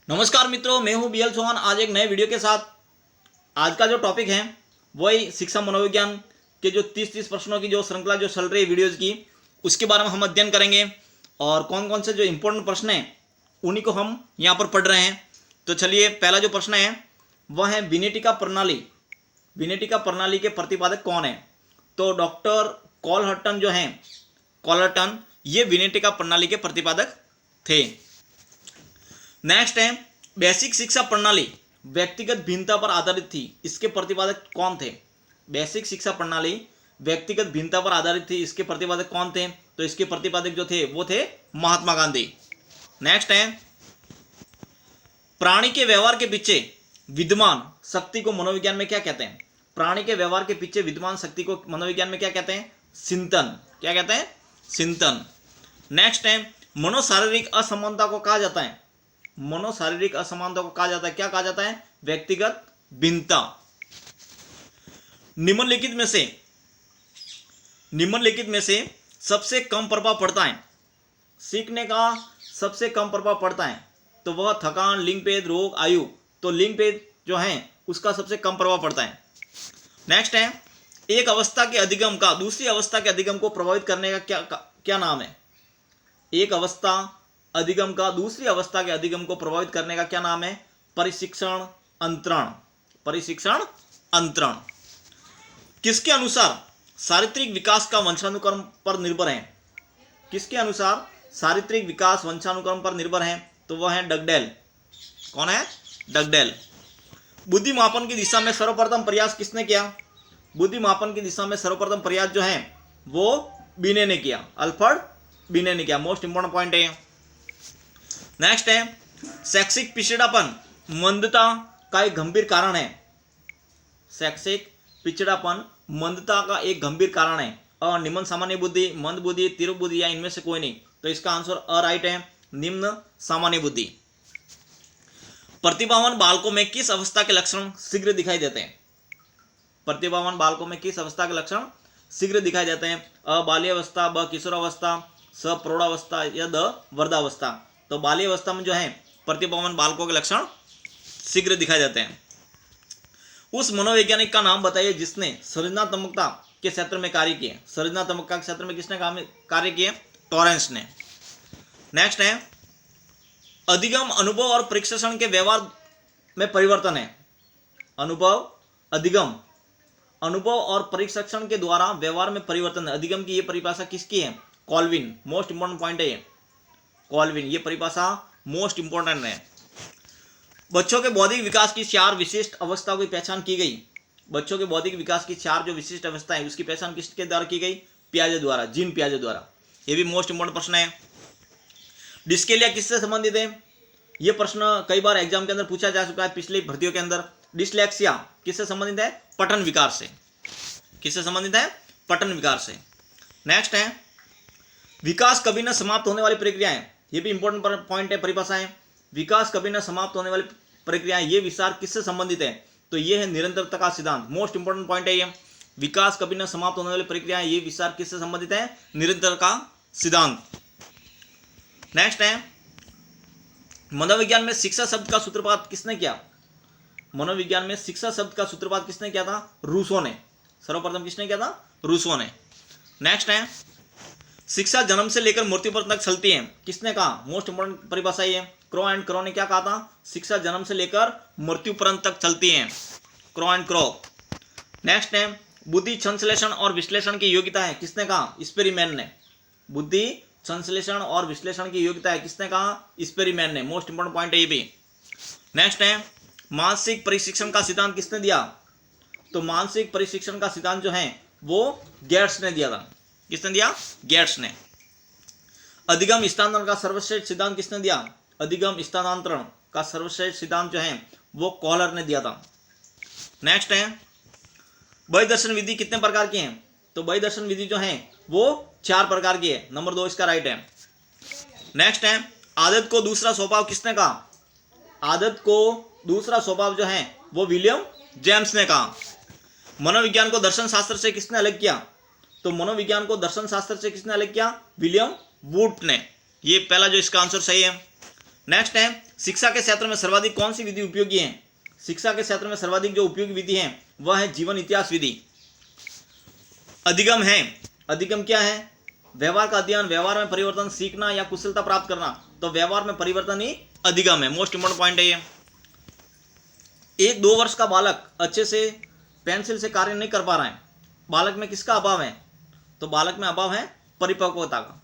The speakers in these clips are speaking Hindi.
नमस्कार मित्रों, मैं हूं बीएल चौहान। आज एक नए वीडियो के साथ। आज का जो टॉपिक है वही शिक्षा मनोविज्ञान के जो 30 प्रश्नों की जो श्रृंखला जो चल रही है वीडियोज़ की, उसके बारे में हम अध्ययन करेंगे और कौन कौन से जो इम्पोर्टेंट प्रश्न हैं उन्हीं को हम यहाँ पर पढ़ रहे हैं। तो चलिए, पहला जो प्रश्न है वह है विनेटिका प्रणाली। विनेटिका प्रणाली के प्रतिपादक कौन है? तो डॉक्टर कॉलहर्टन जो हैं, कॉलहर्टन, ये विनेटिका प्रणाली के प्रतिपादक थे। नेक्स्ट है बेसिक शिक्षा प्रणाली व्यक्तिगत भिन्नता पर आधारित थी, इसके प्रतिपादक कौन थे? बेसिक शिक्षा प्रणाली व्यक्तिगत भिन्नता पर आधारित थी, इसके प्रतिपादक कौन थे? तो इसके प्रतिपादक जो थे वो थे महात्मा गांधी। नेक्स्ट है प्राणी के व्यवहार के पीछे विद्यमान शक्ति को मनोविज्ञान में क्या कहते हैं? प्राणी के व्यवहार के पीछे विद्यमान शक्ति को मनोविज्ञान में क्या कहते हैं? चिंतन। क्या कहते हैं? चिंतन। नेक्स्ट है मनोशारीरिक असमानता को कहा जाता है? मनोशारीरिक असमानता को कहा जाता है, क्या कहा जाता है? व्यक्तिगत भिन्नता। निम्नलिखित में से सबसे कम प्रभाव पड़ता है, सीखने का सबसे कम प्रभाव पड़ता है, तो वह थकान, लिंगभेद, रोग, आयु। तो लिंगभेद जो है उसका सबसे कम प्रभाव पड़ता है। नेक्स्ट है एक अवस्था के अधिगम का दूसरी अवस्था के अधिगम को प्रभावित करने का क्या नाम है? एक अवस्था अधिगम का दूसरी अवस्था के अधिगम को प्रभावित करने का क्या नाम है? परिशिक्षण अंतरण। परिशिक्षण अंतरण। किसके अनुसार चारित्रिक विकास का वंशानुक्रम पर निर्भर है? किसके अनुसार चारित्रिक विकास वंशानुक्रम पर निर्भर है? तो वह है डगडेल। कौन है? डगडेल। बुद्धिमापन की दिशा में सर्वप्रथम प्रयास किसने किया? बुद्धिमापन की दिशा में सर्वप्रथम प्रयास जो है वो बिने ने किया, अल्फ्रेड बिने ने किया। मोस्ट इंपॉर्टेंट पॉइंट है। नेक्स्ट है शैक्षिक पिछड़ापन मंदता का एक गंभीर कारण है। शैक्षिक पिछड़ापन मंदता का एक गंभीर कारण है। और निम्न सामान्य बुद्धि, मंद बुद्धि, तीव्र बुद्धि या इनमें से कोई नहीं। तो इसका आंसर अ राइट है, निम्न सामान्य बुद्धि। प्रतिभावान बालकों में किस अवस्था के लक्षण शीघ्र दिखाई देते हैं? प्रतिभावान बालकों में किस अवस्था के लक्षण शीघ्र दिखाई देते हैं? अ बाल्यावस्था, ब किशोरावस्था, स प्रौढ़ावस्था या द वृद्धावस्था। तो बाल्यावस्था में जो है प्रतिभावान बालकों के लक्षण शीघ्र दिखाई देते हैं। उस मनोवैज्ञानिक का नाम बताइए जिसने सृजनात्मकता के क्षेत्र में कार्य किए। सृजनात्मकता के क्षेत्र में किसने कार्य किए? टॉरेंस ने। नेक्स्ट है अधिगम अनुभव और प्रशिक्षण के व्यवहार में परिवर्तन है। अनुभव, अधिगम, अनुभव और प्रशिक्षण के द्वारा व्यवहार में परिवर्तन है। अधिगम की ये परिभाषा किसकी है? कॉल्विन। मोस्ट इंपॉर्टेंट पॉइंट है ये, कॉल्विन। ये परिभाषा मोस्ट इंपॉर्टेंट है। बच्चों के बौद्धिक विकास की 4 विशिष्ट अवस्थाओं की पहचान की गई। बच्चों के बौद्धिक विकास की 4 जो विशिष्ट अवस्था है उसकी पहचान किसके द्वारा की गई? पियाजे द्वारा, जीन पियाजे द्वारा। ये भी मोस्ट इंपॉर्टेंट प्रश्न है। डिस्केलिया किससे संबंधित है? ये प्रश्न कई बार एग्जाम के अंदर पूछा जा चुका है पिछली भर्तियों के अंदर। डिस्लेक्सिया किससे संबंधित है? पठन विकार से। किससे संबंधित है? पठन विकार से। नेक्स्ट है विकास कभी न समाप्त होने वाली प्रक्रियाएं। ये भी इंपॉर्टेंट पॉइंट है, परिभाषा है। विकास कभी न समाप्त होने वाली प्रक्रियाएं, ये विचार किससे संबंधित है? तो ये है निरंतरता का सिद्धांत। मोस्ट इंपॉर्टेंट पॉइंट है ये। विकास कभी न समाप्त होने वाली प्रक्रियाएं, ये विचार किससे संबंधित है? निरंतर का सिद्धांत। नेक्स्ट है मनोविज्ञान में शिक्षा शब्द का सूत्रपात किसने किया? मनोविज्ञान में शिक्षा शब्द का सूत्रपात किसने किया था? रूसो ने। सर्वप्रथम किसने किया था? रूसो ने। नेक्स्ट है शिक्षा जन्म से लेकर मृत्यु पर तक चलती है, किसने कहा? मोस्ट इंपोर्टेंट परिभाषा ये। क्रो एंड क्रो ने क्या कहा था? शिक्षा जन्म से लेकर मृत्यु पर्यंत तक चलती है। Crow and crow. नेक्स्ट है बुद्धि संश्लेषण और विश्लेषण की योग्यता है, किसने कहा? स्पेरीमैन ने। बुद्धि संश्लेषण और विश्लेषण की योग्यता है, किसने कहा? स्पेरीमैन ने। मोस्ट इंपोर्टेंट पॉइंट है ये भी। नेक्स्ट है मानसिक प्रशिक्षण का सिद्धांत किसने दिया? तो मानसिक प्रशिक्षण का सिद्धांत जो है वो गेट्स ने दिया था। किसने दिया? गेट्स ने। अधिगम स्थानांतरण का सर्वश्रेष्ठ सिद्धांत किसने दिया? अधिगम स्थानांतरण का सर्वश्रेष्ठ सिद्धांत जो है वो कॉलर ने दिया था। नेक्स्ट है वही दर्शन विधि कितने प्रकार की है? तो वही दर्शन विधि जो है वो 4 प्रकार की है। नंबर 2 इसका राइट है। नेक्स्ट है आदत को दूसरा स्वभाव किसने कहा? आदत को दूसरा स्वभाव जो है वो विलियम जेम्स ने कहा। मनोविज्ञान को दर्शन शास्त्र से किसने अलग किया? तो मनोविज्ञान को दर्शन शास्त्र से किसने अलग किया? विलियम वुड ने। ये पहला जो इसका आंसर सही है। नेक्स्ट है, शिक्षा के क्षेत्र में सर्वाधिक कौन सी विधि उपयोगी है? शिक्षा के क्षेत्र में सर्वाधिक जो उपयोगी विधि है वह है जीवन इतिहास विधि। अधिगम है, अधिगम क्या है? व्यवहार का अध्ययन, व्यवहार में परिवर्तन, सीखना या कुशलता प्राप्त करना, तो व्यवहार में परिवर्तन ही अधिगम है। मोस्ट इंपोर्टेंट पॉइंट है ये। 1-2 वर्ष का बालक अच्छे से पेंसिल से कार्य नहीं कर पा रहा है, बालक में किसका अभाव है? तो बालक में अभाव है परिपक्वता का।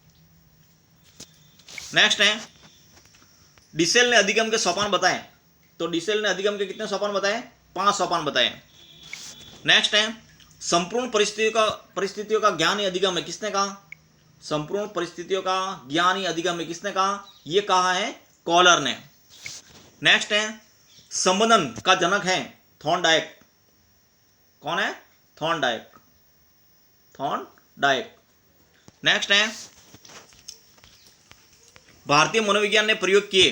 नेक्स्ट है, डिसेल ने अधिगम के सोपान बताए, तो डिसेल ने अधिगम के कितने सोपान बताए? 5 सोपान बताए। नेक्स्ट है, संपूर्ण परिस्थितियों का ज्ञान ही अधिगम है, किसने कहा? संपूर्ण परिस्थितियों का ज्ञान ही अधिगम है, किसने कहा? ये कहा है कॉलर ने। नेक्स्ट है, संबंधन का जनक है थॉर्नडाइक। कौन है? थॉर्नडाइक। नेक्स्ट है, भारतीय मनोविज्ञान ने प्रयोग किए,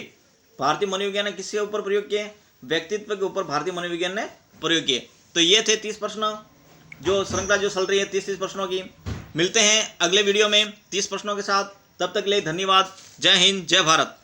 भारतीय मनोविज्ञान ने किसके ऊपर प्रयोग किए? व्यक्तित्व के ऊपर भारतीय मनोविज्ञान ने प्रयोग किए। तो ये थे 30 प्रश्न, जो श्रृंखला जो चल रही है 30 प्रश्नों की। मिलते हैं अगले वीडियो में 30 प्रश्नों के साथ, तब तक के लिए धन्यवाद। जय हिंद, जय भारत।